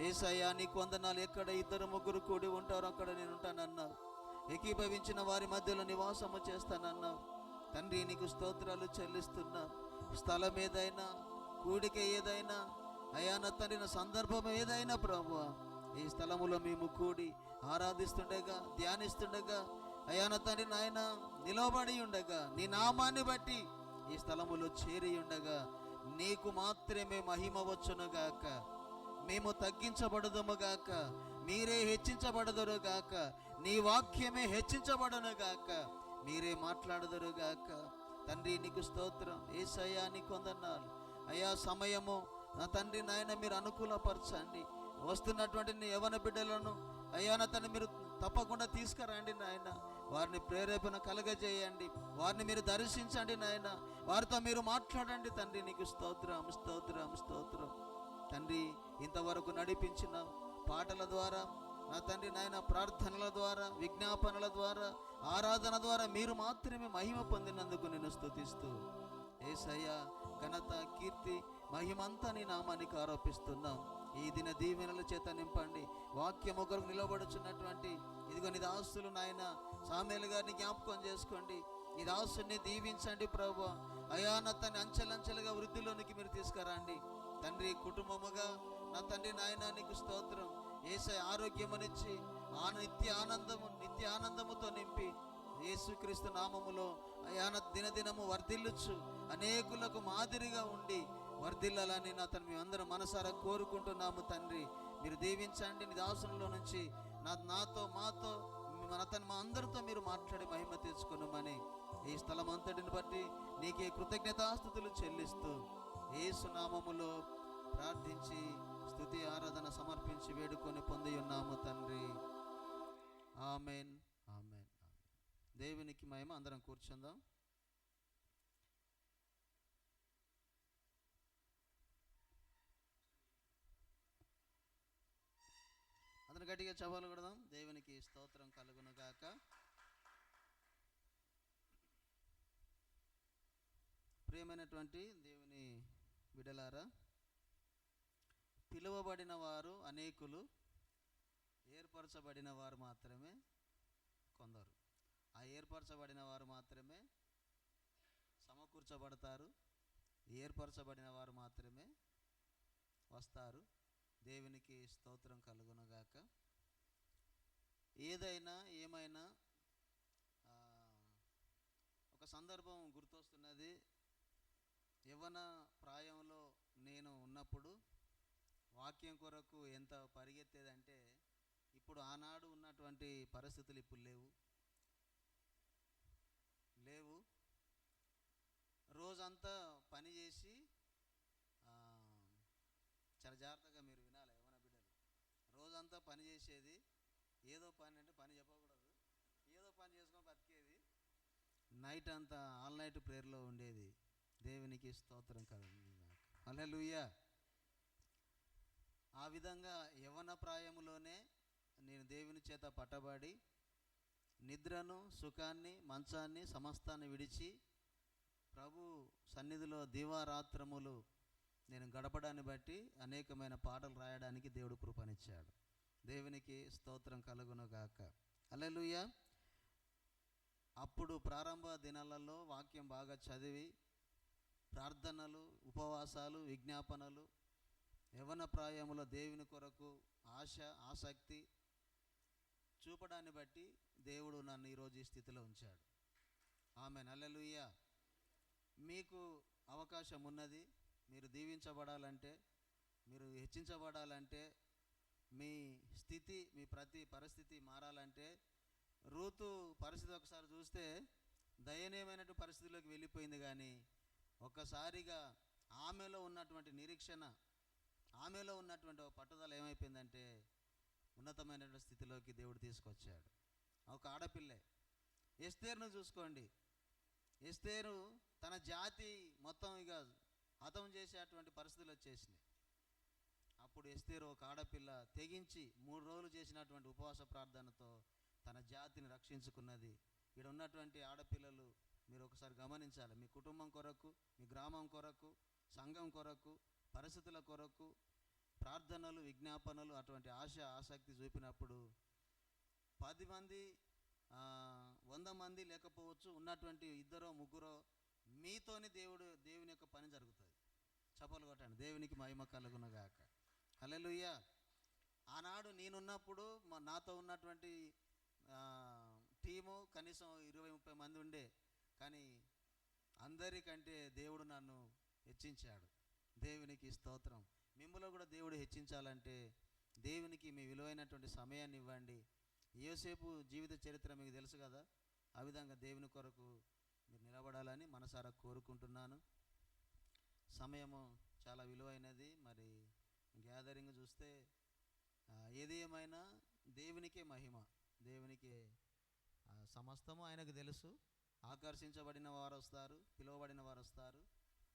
యేసయ్యా నీకు వందనాలు. ఎక్కడ 2-3 కూడి ఉంటారో అక్కడ నేను ఉంటానన్నావు. ఏకీభవించిన వారి మధ్యలో నివాసము చేస్తానన్నావు. తండ్రి నీకు స్తోత్రాలు చెల్లిస్తున్నా. స్థలం ఏదైనా, కూడిక ఏదైనా, అయా నా తండ్రి నా సందర్భం ఏదైనా ప్రభువా, ఈ స్థలములో మేము కూడి ఆరాధిస్తుండగా, ధ్యానిస్తుండగా, అయా నా తండ్రి నాయన నిలబడి ఉండగా, నీ నామాన్ని బట్టి ఈ స్థలములో చేరి ఉండగా, నీకు మాత్రమే మహిమ వచ్చునుగాక. మేము తగ్గించబడదుముగాక, మీరే హెచ్చించబడదురుగాక, నీ వాక్యమే హెచ్చించబడునుగాక, మీరే మాట్లాడదురుగాక. తండ్రి నీకు స్తోత్రం. యేసయ్యా నీకు వందనాలు. అయా సమయము నా తండ్రి నాయన మీరు అనుకూలపరచండి. వస్తున్నటువంటి నీ యవన బిడ్డలను అయ్యా నా తండ్రి మీరు తప్పకుండా తీసుకురండి నాయన. వారిని ప్రేరేపణ కలగజేయండి, వారిని మీరు దర్శించండి నాయన, వారితో మీరు మాట్లాడండి తండ్రి. నీకు స్తోత్రం, స్తోత్రం, స్తోత్రం. తండ్రి ఇంతవరకు నడిపించిన పాటల ద్వారా నా తండ్రి నాయన, ప్రార్థనల ద్వారా, విజ్ఞాపనల ద్వారా, ఆరాధన ద్వారా మీరు మాత్రమే మహిమ పొందినందుకు నేను స్తుతిస్తూ యేసయ్యా ఘనత, కీర్తి, మహిమంతా నీ నామానికి ఆరోపిస్తున్నాం. ఈ దిన దీవెనల చేత నింపండి. వాక్యం ఒకరికి నిలబడుచున్నటువంటి ఇదిగో నీ దాసులు నాయన సామేలు గారిని జ్ఞాపకం చేసుకోండి. ఈ దాసుని దీవించండి ప్రభు. అయా నా తండ్రి అంచెలంచెలుగా వృద్ధిలోనికి మీరు తీసుకురండి తండ్రి. కుటుంబముగా నా తండ్రి నాయన నీకు స్తోత్రం. యేసయ్య ఆరోగ్యమునిచ్చి నిత్య ఆనందముతో నింపి యేసుక్రీస్తు నామములో అయా దినదినము వర్ధిల్లుచు అనేకులకు మాదిరిగా ఉండి వర్ధిల్లాలని నా తండ్రి మేమందరం మనసారా కోరుకుంటున్నాము తండ్రి. మీరు దీవించండి. నీ దాసులలో నుంచి నాతో మాతో మా అందరితో మీరు మాట్లాడి మహిమ తెచ్చుకున్నామని ఈ స్థలం అంతటిని బట్టి నీకే కృతజ్ఞతాస్తుతులు చెల్లిస్తూ యేసు నామములో ప్రార్థించి స్తుతి ఆరాధన సమర్పించి వేడుకొని పొంది ఉన్నాము తండ్రి. Amen, amen. దేవునికి మహిమ. అందరం కూర్చుందాం. అందరం గట్టిగా చవాలు కొడదాం. దేవునికి స్తోత్రం కలుగును గాక. ప్రియమైనటువంటి దేవుని బిడ్డలారా, పిలువబడిన వారు అనేకులు, ఏర్పరచబడిన వారు మాత్రమే కొందరు. ఆ ఏర్పరచబడిన వారు మాత్రమే సమకూర్చబడతారు, ఏర్పరచబడిన వారు మాత్రమే వస్తారు. దేవునికి స్తోత్రం కలుగునుగాక. ఏమైనా ఒక సందర్భం గుర్తొస్తున్నది. యవ్వన ప్రాయంలో నేను ఉన్నప్పుడు వాక్యం కొరకు ఎంత పరిగెత్తేదంటే, ఇప్పుడు ఆనాడు ఉన్నటువంటి పరిస్థితులు ఇప్పుడు లేవు. రోజంతా పని చేసి, చాలా జాగ్రత్తగా మీరు వినాలి యవ్వన బిడ్డలు. రోజంతా పని చేసేది. ఏదో పని అంటే పని చెప్పకూడదు, ఏదో పని చేసుకొని బతికేది. నైట్ అంతా ఆల్ నైట్ ప్రేయర్లో ఉండేది. దేవునికి స్తోత్రం కలుగును. హల్లెలూయా. ఆ విధంగా యవ్వన ప్రాయములోనే నేను దేవుని చేత పట్టబడి నిద్రను, సుఖాన్ని, మంచాన్ని, సమస్తాన్ని విడిచి ప్రభు సన్నిధిలో దివారాత్రములు నేను గడపడాన్ని బట్టి అనేకమైన పాటలు రాయడానికి దేవుడు కృపనిచ్చాడు. దేవునికి స్తోత్రం కలుగును గాక. హల్లెలూయా. అప్పుడు ప్రారంభ దినాలలో వాక్యం బాగా చదివి ప్రార్థనలు, ఉపవాసాలు, విజ్ఞాపనలు, యవ్వన ప్రాయములో దేవుని కొరకు ఆసక్తి చూపడాన్ని బట్టి దేవుడు నన్ను ఈరోజు ఈ స్థితిలో ఉంచాడు. ఆమేన్, హల్లెలూయా. మీకు అవకాశం ఉన్నది. మీరు దీవించబడాలంటే, మీరు హెచ్చించబడాలంటే, మీ స్థితి, మీ ప్రతి పరిస్థితి మారాలంటే, రూతు పరిస్థితి ఒకసారి చూస్తే దయనీయమైనటువంటి పరిస్థితిలోకి వెళ్ళిపోయింది. కానీ ఒక్కసారిగా ఆమెలో ఉన్నటువంటి నిరీక్షణ, ఆమెలో ఉన్నటువంటి ఒక పట్టుదల ఏమైపోయిందంటే ఉన్నతమైనటువంటి స్థితిలోకి దేవుడు తీసుకొచ్చాడు. ఒక ఆడపిల్లే. ఎస్తేరును చూసుకోండి. ఎస్తేరు తన జాతి మొత్తం ఇక హతం చేసేటువంటి పరిస్థితులు వచ్చేసినాయి. అప్పుడు ఎస్తేరు ఒక ఆడపిల్ల తెగించి 3 రోజులు చేసినటువంటి ఉపవాస ప్రార్థనతో తన జాతిని రక్షించుకున్నది. ఇక్కడ ఉన్నటువంటి ఆడపిల్లలు మీరు ఒకసారి గమనించాలి. మీ కుటుంబం కొరకు, మీ గ్రామం కొరకు, సంఘం కొరకు, పరిస్థితుల కొరకు ప్రార్థనలు, విజ్ఞాపనలు, అటువంటి ఆసక్తి చూపినప్పుడు 10 మంది 100 మంది లేకపోవచ్చు, ఉన్నటువంటి 2 3 మీతోని దేవుని యొక్క పని జరుగుతుంది. చప్పలు కొట్టండి, దేవునికి మహిమ కలుగునగాక. హల్లెలూయా. ఆనాడు నేనున్నప్పుడు నాతో ఉన్నటువంటి టీము కనీసం 20-30 మంది ఉండే, కానీ అందరికంటే దేవుడు నన్ను హెచ్చించాడు. దేవునికి స్తోత్రం. మిమ్మల్ని కూడా దేవుడు హెచ్చించాలంటే దేవునికి మీ విలువైనటువంటి సమయాన్ని ఇవ్వండి. యోసేపు జీవిత చరిత్ర మీకు తెలుసు కదా, ఆ విధంగా దేవుని కొరకు మీరు నిలబడాలని మనసారా కోరుకుంటున్నాను. సమయము చాలా విలువైనది. మరి గ్యాదరింగ్ చూస్తే ఏది ఏమైనా దేవునికే మహిమ, దేవునికే సమస్తము ఆయనకు తెలుసు. ఆకర్షించబడిన వారు వస్తారు, పిలువబడిన వారు వస్తారు.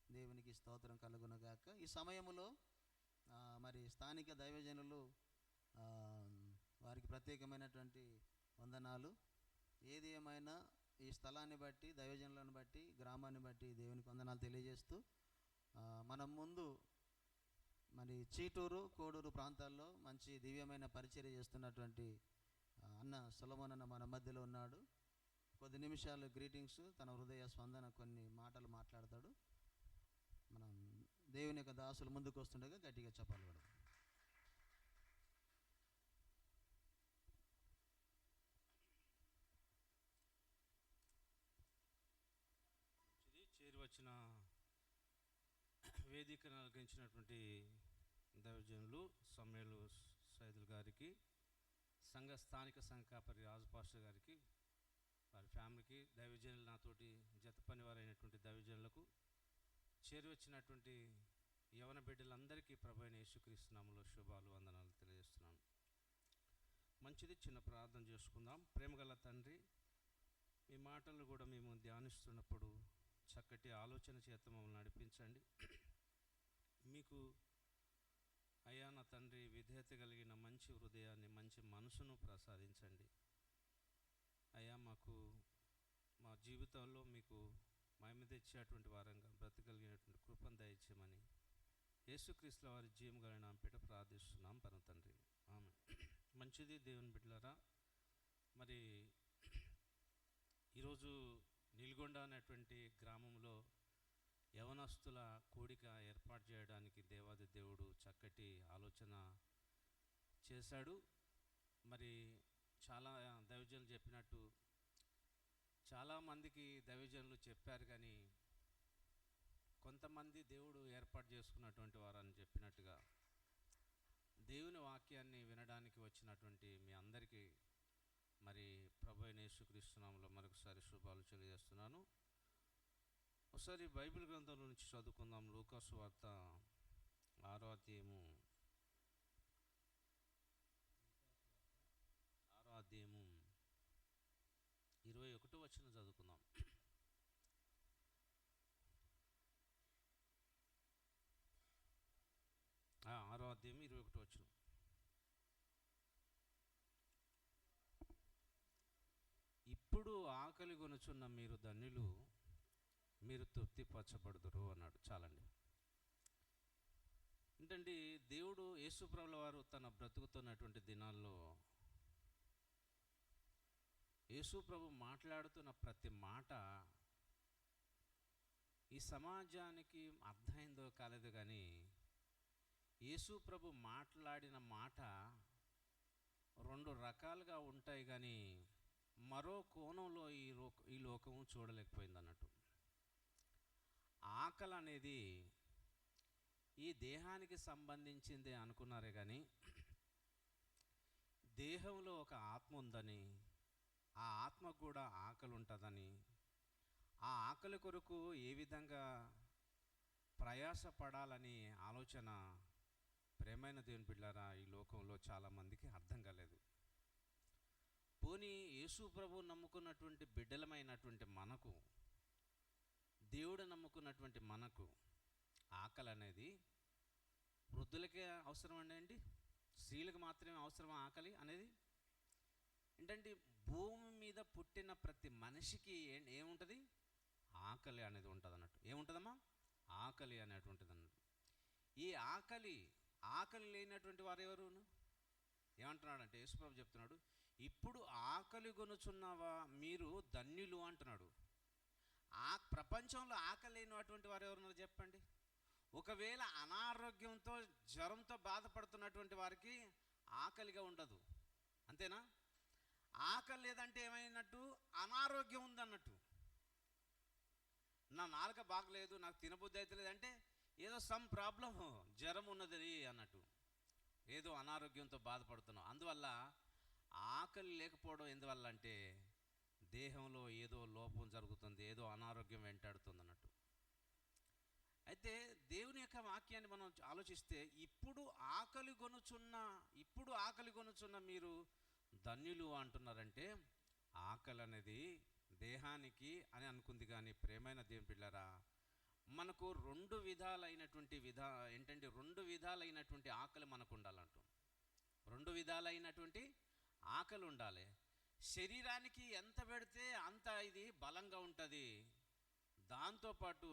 దేవునికి స్తోత్రం కలుగునగాక. ఈ సమయంలో మరి స్థానిక దైవజనులు వారికి ప్రత్యేకమైనటువంటి వందనాలు. ఏది ఏమైనా ఈ స్థలాన్ని బట్టి, దైవజనులను బట్టి, గ్రామాన్ని బట్టి దేవునికి వందనాలు తెలియజేస్తూ మనం ముందు మరి చీటూరు, కోడూరు ప్రాంతాల్లో మంచి దివ్యమైన పరిచర్య చేస్తున్నటువంటి అన్న సొలొమోన్ అన్న మన మధ్యలో ఉన్నాడు. కొద్ది నిమిషాలు గ్రీటింగ్స్, తన హృదయ స్పందన కొన్ని మాటలు మాట్లాడతాడు. మనం దేవుని యొక్క దాసులు ముందుకు వస్తుండగా గట్టిగా చెప్పాలి కూడా. చేరి వచ్చిన వేదికను అలంకరించినటువంటి దైవజనులు సమ్మేలు సైదుల్ గారికి, స్థానిక సంఘ కాపరి రాజు పాస్టర్ గారికి, వారి ఫ్యామిలీకి, దైవజనులు నాతోటి జత పని వారైనటువంటి దైవజనులకు, చేరి వచ్చినటువంటి యవన బిడ్డలందరికీ ప్రభువైన యేసుక్రీస్తు నామములో శుభాలు, వందనాలు తెలియజేస్తున్నాను. మంచిది, చిన్న ప్రార్థన చేసుకుందాం. ప్రేమగల తండ్రి, మీ మాటలు కూడా మేము ధ్యానిస్తున్నప్పుడు చక్కటి ఆలోచన చేత మమ్మల్ని నడిపించండి. మీకు అయ్యా నా తండ్రి విధేయత కలిగిన మంచి హృదయాన్ని, మంచి మనసును ప్రసాదించండి. అయ్యా మాకు మా జీవితంలో మీకు మహిమ తెచ్చేటువంటి వారంగా బ్రతకగలిగినటువంటి కృపను దయచేయమని యేసుక్రీస్తుల వారి జీవం కలిగిన నామమున ప్రార్థిస్తున్నాం పరమ తండ్రి, ఆమేన్. మంచిది దేవుని బిడ్డలారా, మరి ఈరోజు నిల్గొండ అనేటువంటి గ్రామంలో యవనస్తుల కూడిక ఏర్పాటు చేయడానికి దేవాది దేవుడు చక్కటి ఆలోచన చేశాడు. మరి చాలా దైవజనులు చెప్పినట్టు చాలామందికి దైవజనులు చెప్పారు, కానీ కొంతమంది దేవుడు ఏర్పాటు చేసుకున్నటువంటి వారని చెప్పినట్టుగా దేవుని వాక్యాన్ని వినడానికి వచ్చినటువంటి మీ అందరికీ మరి ప్రభువైన యేసుక్రీస్తు నామములో మరొకసారి శుభాలు తెలియజేస్తున్నాను. ఒకసారి బైబిల్ గ్రంథంలో నుంచి చదువుకుందాం. లూకాసు వార్త 6వ అధ్యాయము 21వ వచనం చదువుకుందాం. ఆరో అధ్యాయం 21వ వచనం. ఇప్పుడు ఆకలి కొనుచున్న మీరు ధన్యులు, మీరు తృప్తిపరచబడుదురు అన్నాడు. చాలండి. ఏంటంటే దేవుడు యేసుప్రభుల వారు తన బ్రతుకుతున్నటువంటి దినాల్లో యేసుప్రభు మాట్లాడుతున్న ప్రతి మాట ఈ సమాజానికి అర్థమైందో కాలేదు, కానీ యేసుప్రభు మాట్లాడిన మాట 2 రకాలుగా ఉంటాయి, కానీ మరో కోణంలో ఈ లోకము చూడలేకపోయింది అన్నట్టు. ఆకలి అనేది ఈ దేహానికి సంబంధించిందే అనుకున్నారే, కానీ దేహంలో ఒక ఆత్మ ఉందని, ఆ ఆత్మకు కూడా ఆకలి ఉంటుందని, ఆ ఆకలి కొరకు ఏ విధంగా ప్రయాసపడాలని ఆలోచన ప్రేమైన దేవుని బిడ్డలారా ఈ లోకంలో చాలామందికి అర్థం కాలేదు. పోనీ యేసు ప్రభు నమ్ముకున్నటువంటి బిడ్డలమైనటువంటి మనకు, దేవుడు నమ్ముకున్నటువంటి మనకు ఆకలి అనేది వృద్ధులకే అవసరం అండి, స్త్రీలకు మాత్రమే అవసరం ఆకలి అనేది? ఏంటంటే భూమి మీద పుట్టిన ప్రతి మనిషికి ఏముంటుంది? ఆకలి అనేది ఉంటుంది అన్నట్టు. ఏముంటుందమ్మా? ఆకలి అనేటువంటిది అన్నట్టు. ఈ ఆకలి లేనటువంటి వారు ఎవరు? ఏమంటున్నాడంటే యేసుప్రభు చెప్తున్నాడు, ఇప్పుడు ఆకలి కొనుచున్నవా మీరు ధన్యులు అంటున్నాడు. ప్రపంచంలో ఆకలి లేనటువంటి వారు ఎవరున్నారు చెప్పండి? ఒకవేళ అనారోగ్యంతో జ్వరంతో బాధపడుతున్నటువంటి వారికి ఆకలిగా ఉండదు, అంతేనా? ఆకలి లేదంటే ఏమైనట్టు? అనారోగ్యం ఉందన్నట్టు. నా నాలుక బాగలేదు, నాకు తినబుద్ధి అయితే లేదంటే ఏదో సమ్ ప్రాబ్లం, జ్వరం ఉన్నది అన్నట్టు, ఏదో అనారోగ్యంతో బాధపడుతున్నాం. అందువల్ల ఆకలి లేకపోవడం ఎందువల్ల అంటే దేహంలో ఏదో లోపం జరుగుతుంది, ఏదో అనారోగ్యం వెంటాడుతుంది అన్నట్టు. అయితే దేవుని యొక్క వాక్యాన్ని మనం ఆలోచిస్తే ఇప్పుడు ఆకలి కొనుచున్న మీరు ధన్యులు అంటున్నారంటే ఆకలి అనేది దేహానికి అని అనుకుంది. కానీ ప్రేమైన దేవుని పిల్లరా, మనకు రెండు విధాలైనటువంటి ఆకలి మనకు ఉండాలంటూ. రెండు విధాలైనటువంటి ఆకలి ఉండాలి. శరీరానికి ఎంత పెడితే అంత ఇది బలంగా ఉంటుంది. దాంతోపాటు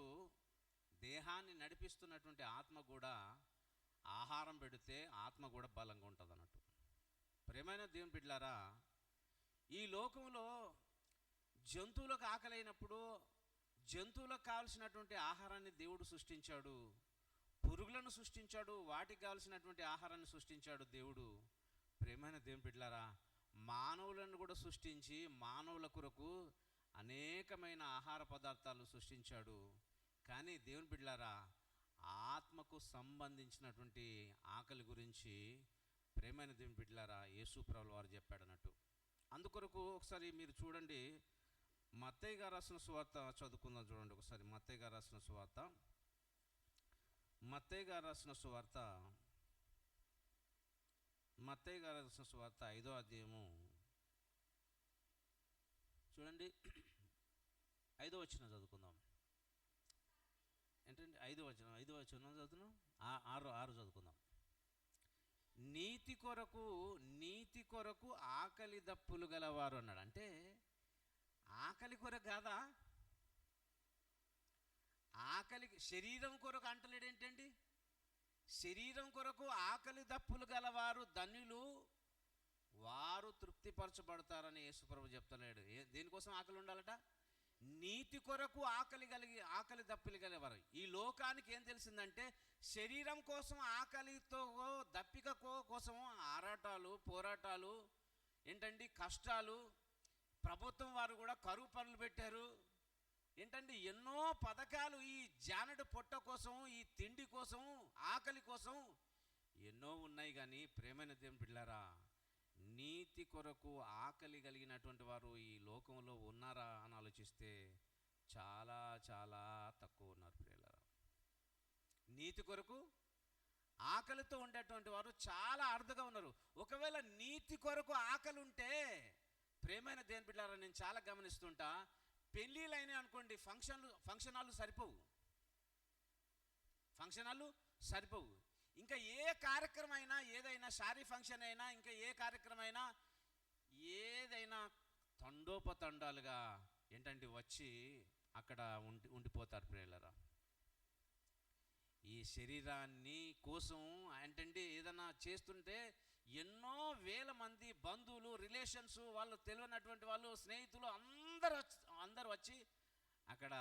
దేహాన్ని నడిపిస్తున్నటువంటి ఆత్మ కూడా ఆహారం పెడితే ఆత్మ కూడా బలంగా ఉంటుంది అన్నట్టు. ప్రేమైన దేవుని బిడ్డలారా, ఈ లోకంలో జంతువులకు ఆకలి అయినప్పుడు జంతువులకు కావలసినటువంటి ఆహారాన్ని దేవుడు సృష్టించాడు, పురుగులను సృష్టించాడు, వాటికి కావలసినటువంటి ఆహారాన్ని సృష్టించాడు దేవుడు. ప్రేమైన దేవుని బిడ్డలారా, మానవులను కూడా సృష్టించి మానవుల కొరకు అనేకమైన ఆహార పదార్థాలు సృష్టించాడు. కానీ దేవుని బిడ్డలారా, ఆత్మకు సంబంధించినటువంటి ఆకలి గురించి ప్రేమైన దేవుని బిడ్డలారా యేసు ప్రభువు వారు చెప్పాడు అన్నట్టు. అందుకొరకు ఒకసారి మీరు చూడండి, మత్తయి గారు రాసిన సువార్త చదువుకుందాం. చూడండి ఒకసారి మత్తయి గారు రాసిన సువార్త 5వ అధ్యాయము చూడండి, 5వ వచనం చదువుకుందాం. ఏంటంటే 5వ వచనం చదువుతున్నాం, 6 చదువుకుందాం. నీతి కొరకు ఆకలి దప్పులు గలవారు అన్నాడు. అంటే ఆకలి కొరకు కాదా? శరీరం కొరకు అంటలేడు ఏంటండి? శరీరం కొరకు ఆకలి దప్పులు గలవారు ధన్యులు, వారు తృప్తిపరచబడతారని యేసుప్రభు చెప్తలేడు. దేనికోసం ఆకలి ఉండాలట? నీతి కొరకు ఆకలి దప్పిలు గలవారు. ఈ లోకానికి ఏం తెలిసిందంటే శరీరం కోసం ఆకలితో దప్పిక కోసం ఆరాటాలు, పోరాటాలు, ఏంటండి కష్టాలు. ప్రభుత్వం వారు కూడా కరువు పనులు పెట్టారు. ఏంటంటే ఎన్నో పథకాలు ఈ జానడు పొట్ట కోసం, ఈ తిండి కోసం, ఆకలి కోసం ఎన్నో ఉన్నాయి. కానీ ప్రేమైన దేవుని బిడ్డలారా, నీతి కొరకు ఆకలి కలిగినటువంటి వారు ఈ లోకంలో ఉన్నారా అని ఆలోచిస్తే చాలా చాలా తక్కువ ఉన్నారు ప్రియులారా. నీతి కొరకు ఆకలితో ఉండేటువంటి వారు చాలా అరుదుగా ఉన్నారు. ఒకవేళ నీతి కొరకు ఆకలి ఉంటే ప్రేమైన దేవుని బిడ్డలారా, నేను చాలా గమనిస్తుంటా, పెళ్ళిళ్ళు అయినాయి అనుకోండి, ఫంక్షన్ హాలు సరిపోవు. ఇంకా ఏ కార్యక్రమం అయినా, ఏదైనా శారీ ఫంక్షన్ అయినా, ఇంకా ఏ కార్యక్రమం అయినా, ఏదైనా తండోపతండాలుగా ఏంటంటే వచ్చి అక్కడ ఉండిపోతారు ప్రియులారా. ఈ శరీరాన్ని కోసం ఏంటంటే ఏదైనా చేస్తుంటే ఎన్నో వేల మంది బంధువులు, రిలేషన్స్, వాళ్ళు తెలియనటువంటి వాళ్ళు, స్నేహితులు అందరూ వచ్చి అక్కడ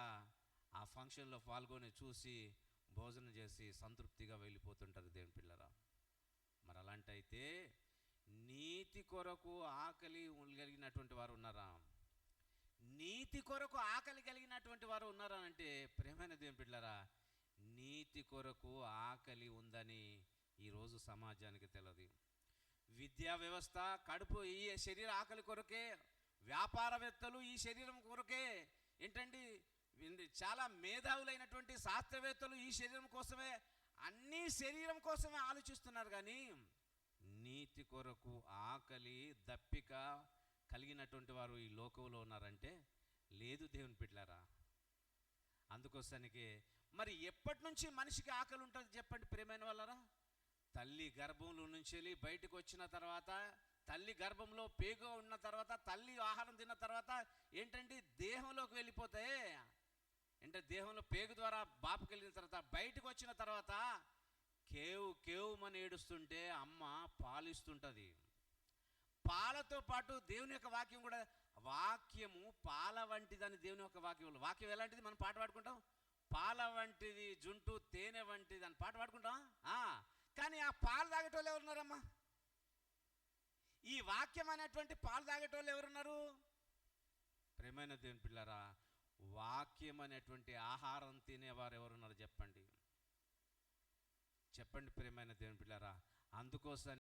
ఆ ఫంక్షన్లో పాల్గొని చూసి భోజనం చేసి సంతృప్తిగా వెళ్ళిపోతుంటారు దేవుని పిల్లరా. మరి అలాంటి అయితే నీతి కొరకు ఆకలి కలిగినటువంటి వారు ఉన్నారా? నీతి కొరకు ఆకలి కలిగినటువంటి వారు ఉన్నారా అంటే ప్రేమైన దేవుని పిల్లరా, నీతి కొరకు ఆకలి ఉందని ఈరోజు సమాజానికి తెలియదు. విద్యా వ్యవస్థ కడుపు ఈ శరీర ఆకలి కొరకే, వ్యాపారవేత్తలు ఈ శరీరం కొరకే, ఏంటండి చాలా మేధావులైనటువంటి శాస్త్రవేత్తలు ఈ శరీరం కోసమే, అన్నీ శరీరం కోసమే ఆలోచిస్తున్నారు. కానీ నీతి కొరకు ఆకలి దప్పిక కలిగినటువంటి వారు ఈ లోకంలో ఉన్నారంటే లేదు దేవుని బిడ్డలారా. అందుకోసానికి మరి ఎప్పటి నుంచి మనిషికి ఆకలి ఉంటుంది చెప్పండి ప్రియమైన వాళ్ళరా? తల్లి గర్భంలో నుంచి వెళ్ళి బయటకు వచ్చిన తర్వాత, తల్లి గర్భంలో పేగు ఉన్న తర్వాత, తల్లి ఆహారం తిన్న తర్వాత ఏంటంటే దేహంలోకి వెళ్ళిపోతాయి. అంటే దేహంలో పేగు ద్వారా బాపుకి వెళ్ళిన తర్వాత బయటకు వచ్చిన తర్వాత కేవుమని ఏడుస్తుంటే అమ్మ పాలిస్తుంటుంది. పాలతో పాటు దేవుని యొక్క వాక్యం కూడా, వాక్యము పాల వంటిదని దేవుని యొక్క వాక్యం. వాక్యం ఎలాంటిది? మనం పాట పాడుకుంటాం, పాల వంటిది జుంటు తేనె వంటిది అని పాట పాడుకుంటాం. కానీ ఆ పాలు తాగేటోళ్ళు ఎవరున్నారమ్మా? ఈ వాక్యం అనేటువంటి పాలు తాగేటోళ్ళు ఎవరున్నారు? ప్రేమైన దేవుని పిల్లారా, వాక్యం అనేటువంటి ఆహారం తినేవారు ఎవరున్నారు చెప్పండి? చెప్పండి ప్రేమైన దేవుని పిల్లారా. అందుకోసం